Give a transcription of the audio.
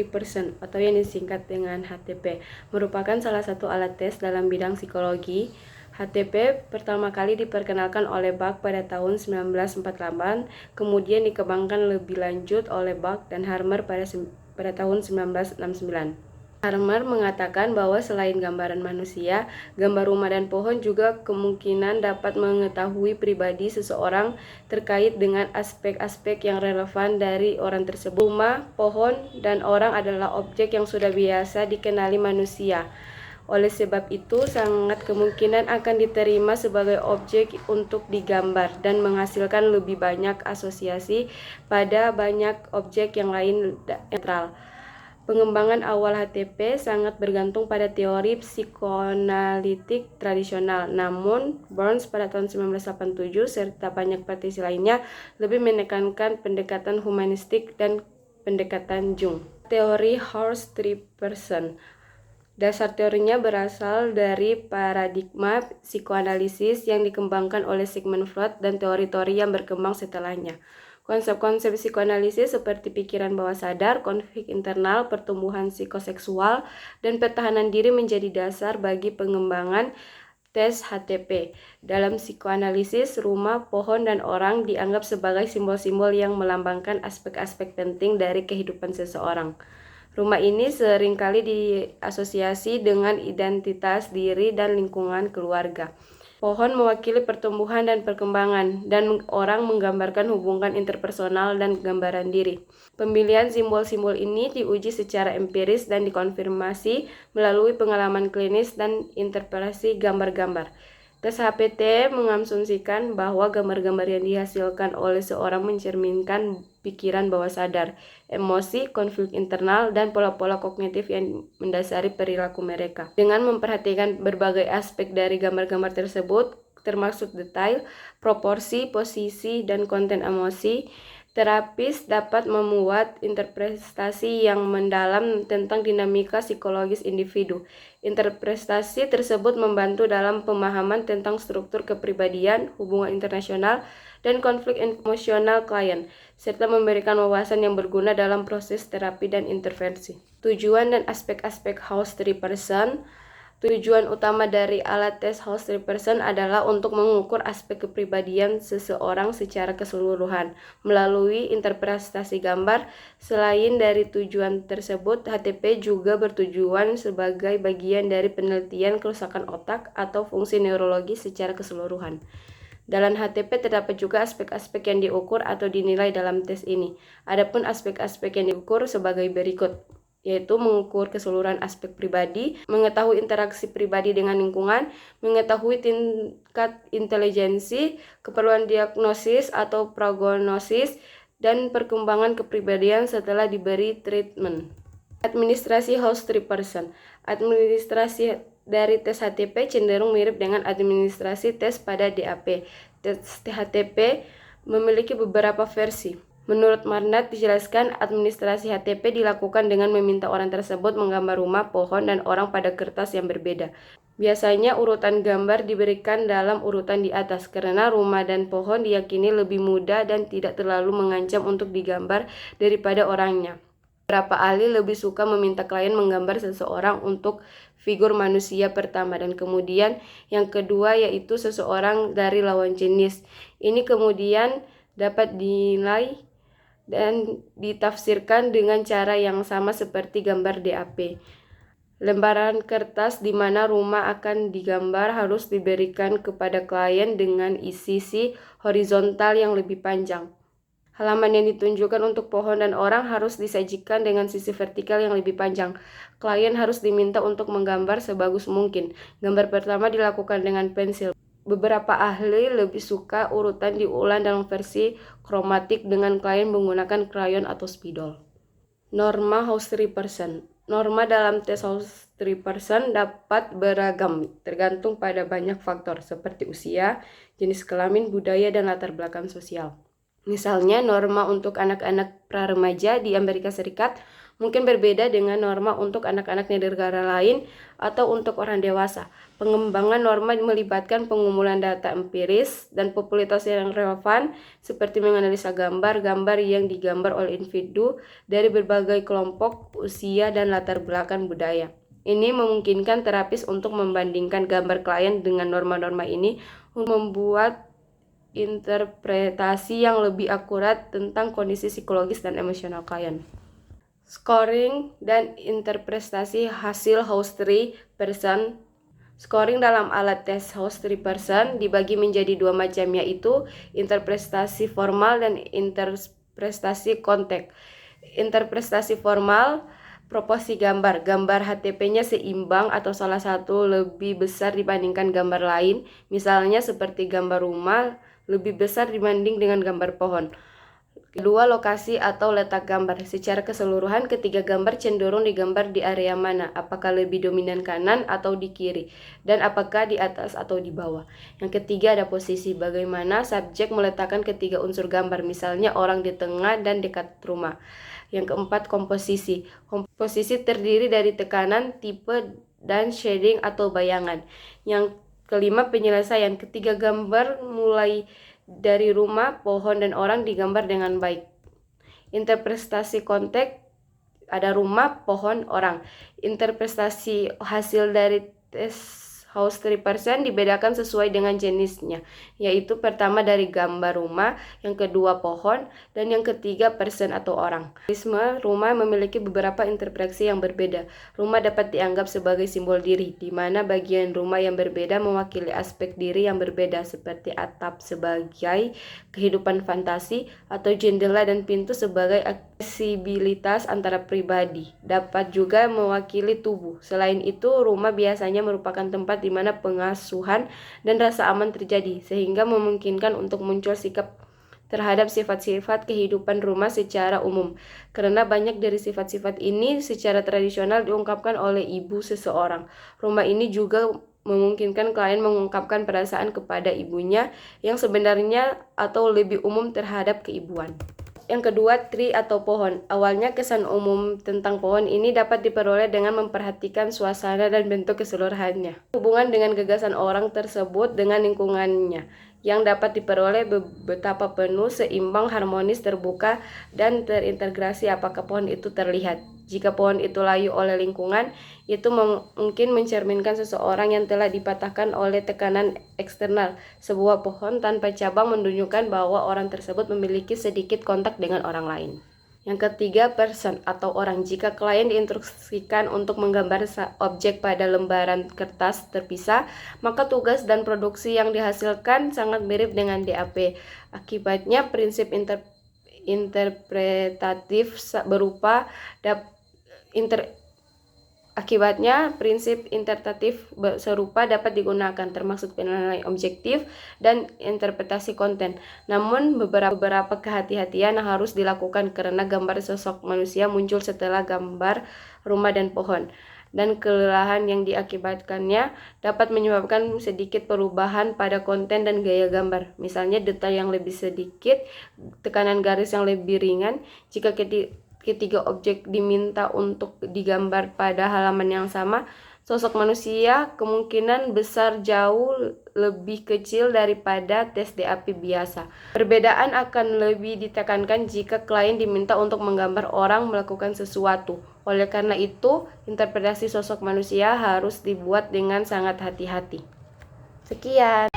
Person atau yang disingkat dengan HTP, merupakan salah satu alat tes dalam bidang psikologi. HTP pertama kali diperkenalkan oleh Buck pada tahun 1948, kemudian dikembangkan lebih lanjut oleh Buck dan Harmer pada tahun 1969. Harmer mengatakan bahwa selain gambaran manusia, gambar rumah dan pohon juga kemungkinan dapat mengetahui pribadi seseorang terkait dengan aspek-aspek yang relevan dari orang tersebut. Rumah, pohon, dan orang adalah objek yang sudah biasa dikenali manusia. Oleh sebab itu, sangat kemungkinan akan diterima sebagai objek untuk digambar dan menghasilkan lebih banyak asosiasi pada banyak objek yang lain netral. Pengembangan awal HTP sangat bergantung pada teori psikoanalitik tradisional. Namun, Burns pada tahun 1987 serta banyak praktisi lainnya lebih menekankan pendekatan humanistik dan pendekatan Jung. Teori Horst Person. Dasar teorinya berasal dari paradigma psikoanalisis yang dikembangkan oleh Sigmund Freud dan teori-teori yang berkembang setelahnya. Konsep-konsep psikoanalisis seperti pikiran bawah sadar, konflik internal, pertumbuhan psikoseksual, dan pertahanan diri menjadi dasar bagi pengembangan tes HTP. Dalam psikoanalisis, rumah, pohon, dan orang dianggap sebagai simbol-simbol yang melambangkan aspek-aspek penting dari kehidupan seseorang. Rumah ini seringkali diasosiasi dengan identitas diri dan lingkungan keluarga. Pohon mewakili pertumbuhan dan perkembangan, dan orang menggambarkan hubungan interpersonal dan gambaran diri. Pemilihan simbol-simbol ini diuji secara empiris dan dikonfirmasi melalui pengalaman klinis dan interpretasi gambar-gambar. Tes HPT mengasumsikan bahwa gambar-gambar yang dihasilkan oleh seorang mencerminkan pikiran bawah sadar, emosi, konflik internal, dan pola-pola kognitif yang mendasari perilaku mereka. Dengan memperhatikan berbagai aspek dari gambar-gambar tersebut, termasuk detail, proporsi, posisi, dan konten emosi, terapis dapat membuat interpretasi yang mendalam tentang dinamika psikologis individu. Interpretasi tersebut membantu dalam pemahaman tentang struktur kepribadian, hubungan internasional, dan konflik emosional klien, serta memberikan wawasan yang berguna dalam proses terapi dan intervensi. Tujuan dan aspek-aspek Horst Person. Tujuan utama dari alat tes Horst Person adalah untuk mengukur aspek kepribadian seseorang secara keseluruhan melalui interpretasi gambar. Selain dari tujuan tersebut, HTP juga bertujuan sebagai bagian dari penelitian kerusakan otak atau fungsi neurologi secara keseluruhan. Dalam HTP terdapat juga aspek-aspek yang diukur atau dinilai dalam tes ini. Adapun aspek-aspek yang diukur sebagai berikut, yaitu mengukur keseluruhan aspek pribadi, mengetahui interaksi pribadi dengan lingkungan, mengetahui tingkat intelijensi, keperluan diagnosis atau prognosis, dan perkembangan kepribadian setelah diberi treatment. Administrasi Horst Person. Administrasi dari tes HTP cenderung mirip dengan administrasi tes pada DAP. Tes HTP memiliki beberapa versi. Menurut Marnat dijelaskan, administrasi HTP dilakukan dengan meminta orang tersebut menggambar rumah, pohon, dan orang pada kertas yang berbeda. Biasanya urutan gambar diberikan dalam urutan di atas, karena rumah dan pohon diyakini lebih mudah dan tidak terlalu mengancam untuk digambar daripada orangnya. Beberapa ahli lebih suka meminta klien menggambar seseorang untuk figur manusia pertama dan kemudian yang kedua yaitu seseorang dari lawan jenis. Ini kemudian dapat dinilai dan ditafsirkan dengan cara yang sama seperti gambar DAP. Lembaran kertas di mana rumah akan digambar harus diberikan kepada klien dengan sisi horizontal yang lebih panjang. Halaman yang ditunjukkan untuk pohon dan orang harus disajikan dengan sisi vertikal yang lebih panjang. Klien harus diminta untuk menggambar sebagus mungkin. Gambar pertama dilakukan dengan pensil. Beberapa ahli lebih suka urutan diulang dalam versi kromatik dengan klien menggunakan krayon atau spidol. Norma Horst Person. Norma dalam tes Horst Person dapat beragam, tergantung pada banyak faktor seperti usia, jenis kelamin, budaya, dan latar belakang sosial. Misalnya, norma untuk anak-anak pra-remaja di Amerika Serikat mungkin berbeda dengan norma untuk anak-anak di negara lain atau untuk orang dewasa. Pengembangan norma melibatkan pengumpulan data empiris dan popularitas yang relevan, seperti menganalisa gambar-gambar yang digambar oleh individu dari berbagai kelompok, usia, dan latar belakang budaya. Ini memungkinkan terapis untuk membandingkan gambar klien dengan norma-norma ini untuk membuat interpretasi yang lebih akurat tentang kondisi psikologis dan emosional klien. Scoring dan interpretasi hasil House-Tree-Person. Scoring dalam alat tes House-Tree-Person dibagi menjadi dua macam, yaitu interpretasi formal dan interpretasi konteks. Interpretasi formal, proporsi gambar. Gambar HTP-nya seimbang atau salah satu lebih besar dibandingkan gambar lain. Misalnya seperti gambar rumah lebih besar dibanding dengan gambar pohon. Kedua, lokasi atau letak gambar. Secara keseluruhan, ketiga gambar cenderung digambar di area mana? Apakah lebih dominan kanan atau di kiri? Dan apakah di atas atau di bawah? Yang ketiga ada posisi. Bagaimana subjek meletakkan ketiga unsur gambar, misalnya orang di tengah dan dekat rumah. Yang keempat, komposisi. Komposisi terdiri dari tekanan, tipe, dan shading atau bayangan. Yang kelima, penyelesaian. Ketiga gambar mulai dari rumah, pohon, dan orang digambar dengan baik. Interpretasi konteks, ada rumah, pohon, orang. Interpretasi hasil dari tes House-Tree-Person dibedakan sesuai dengan jenisnya, yaitu pertama dari gambar rumah, yang kedua pohon, dan yang ketiga person atau orang. Rumah memiliki beberapa interpretasi yang berbeda. Rumah dapat dianggap sebagai simbol diri, di mana bagian rumah yang berbeda mewakili aspek diri yang berbeda, seperti atap sebagai kehidupan fantasi, atau jendela dan pintu sebagai aksesibilitas antara pribadi. Dapat juga mewakili tubuh. Selain itu, rumah biasanya merupakan tempat di mana pengasuhan dan rasa aman terjadi, sehingga memungkinkan untuk muncul sikap terhadap sifat-sifat kehidupan rumah secara umum. Karena banyak dari sifat-sifat ini secara tradisional diungkapkan oleh ibu seseorang. Rumah ini juga memungkinkan klien mengungkapkan perasaan kepada ibunya yang sebenarnya atau lebih umum terhadap keibuan. Yang kedua, tree atau pohon. Awalnya kesan umum tentang pohon ini dapat diperoleh dengan memperhatikan suasana dan bentuk keseluruhannya. Hubungan dengan gagasan orang tersebut dengan lingkungannya, yang dapat diperoleh betapa penuh, seimbang, harmonis, terbuka, dan terintegrasi apakah pohon itu terlihat. Jika pohon itu layu oleh lingkungan, itu mungkin mencerminkan seseorang yang telah dipatahkan oleh tekanan eksternal. Sebuah pohon tanpa cabang menunjukkan bahwa orang tersebut memiliki sedikit kontak dengan orang lain. Yang ketiga, person atau orang. Jika klien diinstruksikan untuk menggambar objek pada lembaran kertas terpisah, maka tugas dan produksi yang dihasilkan sangat mirip dengan DAP. Akibatnya, prinsip interpretatif berupa serupa dapat digunakan, termasuk penilaian objektif dan interpretasi konten. Namun beberapa kehati-hatian harus dilakukan karena gambar sosok manusia muncul setelah gambar rumah dan pohon, dan kelelahan yang diakibatkannya dapat menyebabkan sedikit perubahan pada konten dan gaya gambar. Misalnya detail yang lebih sedikit, tekanan garis yang lebih ringan. Jika ketiga objek diminta untuk digambar pada halaman yang sama, sosok manusia kemungkinan besar jauh lebih kecil daripada tes DAP biasa. Perbedaan akan lebih ditekankan jika klien diminta untuk menggambar orang melakukan sesuatu. Oleh karena itu, interpretasi sosok manusia harus dibuat dengan sangat hati-hati. Sekian.